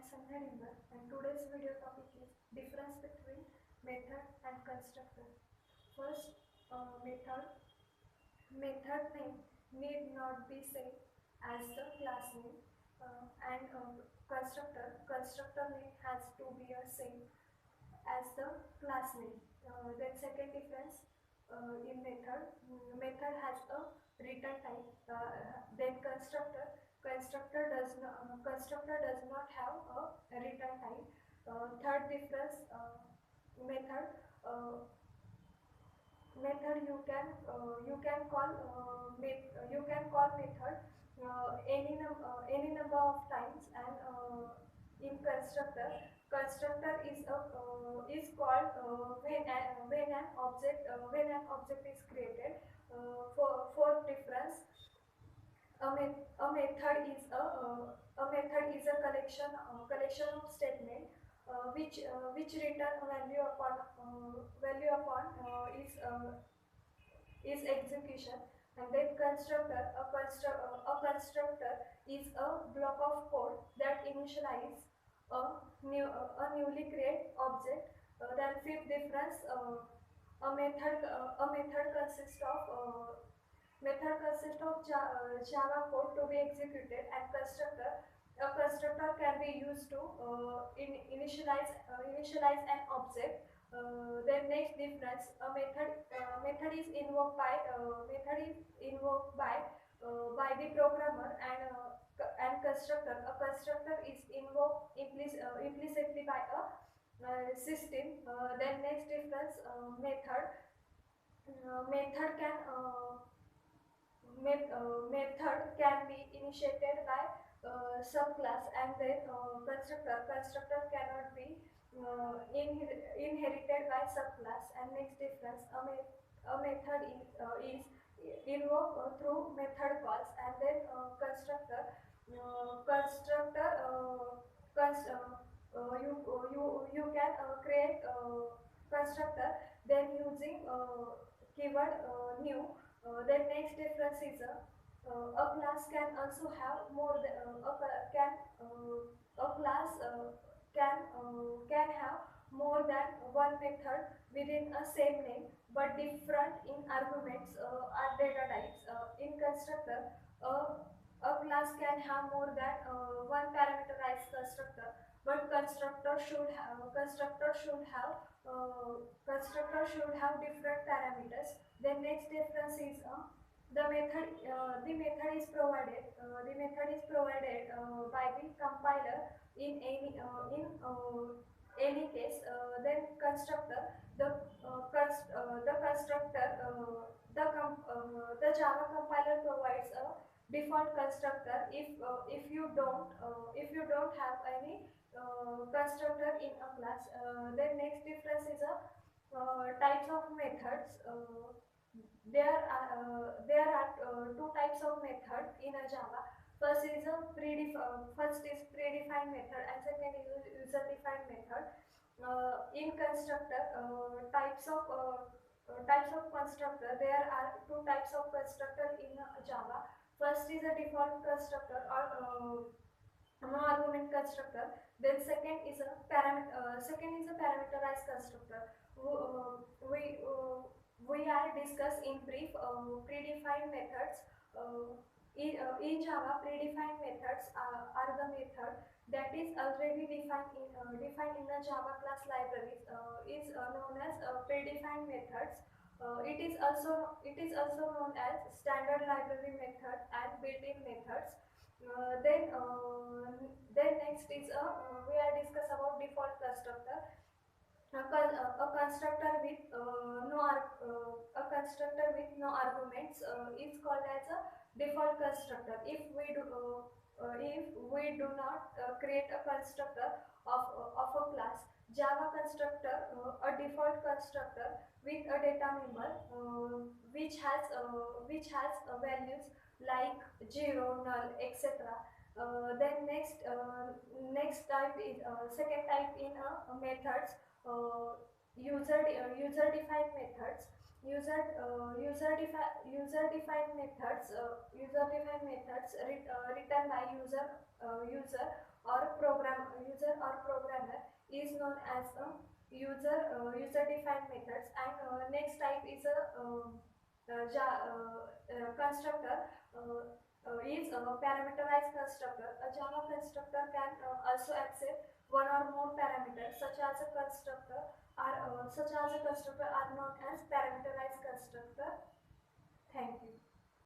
Sanharimba, and today's video topic is difference between method and constructor. First, method. Method name need not be same as the class name, and constructor. Constructor name has to be a same as the class name. Then second difference in method. Method has a return type. Then constructor does not have a return type. Third difference, method. Method you can call you can call method any number of times, and in constructor is called when an object is created. For fourth difference, a method is a collection of statement which return value upon is execution. And then a constructor is a block of code that initialize a newly created object. Then fifth difference, a method consists of Java code to be executed, and a constructor can be used to initialize an object. Then next difference, a method is invoked by the programmer, and constructor. A constructor is invoked implicitly by a system. Then next difference, method can method can be initiated by subclass, and then constructor cannot be inherited by subclass. And next difference, a method is invoked through method calls, and then constructor constructor const, you can create constructor then using keyword new. Then next difference is a class can also have more than a class can have more than one method within a same name, but different in arguments or data types. In constructor, a class can have more than one parameterized constructor, but constructor should have different parameters. Then next difference is the method is provided by the compiler in any case. Then constructor, the constructor the Java compiler provides a default constructor if you don't have any constructor in a class. Then next difference is a types of methods. There are two types of method in a Java. First is predefined method, and second is user defined method. In constructor, types of constructor, there are two types of constructor in Java. First is a default constructor or no argument constructor. Then second is a parameterized constructor. We are discussed in brief predefined methods. In Java, predefined methods are the method that is already defined in the Java class libraries. Is known as predefined methods. It is also known as standard library method and built-in methods. Then next is we are discuss about default constructor. A constructor with no arguments is called as a default constructor. If we do not create a constructor of a class, Java constructor, a default constructor with a data member which has values like 0, null, etc. Then next type is second type in methods, user defined methods. Written by user or programmer is known as a user defined methods. And next type is a constructor. Is a parameterized constructor. A Java constructor can also accept one or more parameters, such as a constructor are known as parameterized constructor. Thank you.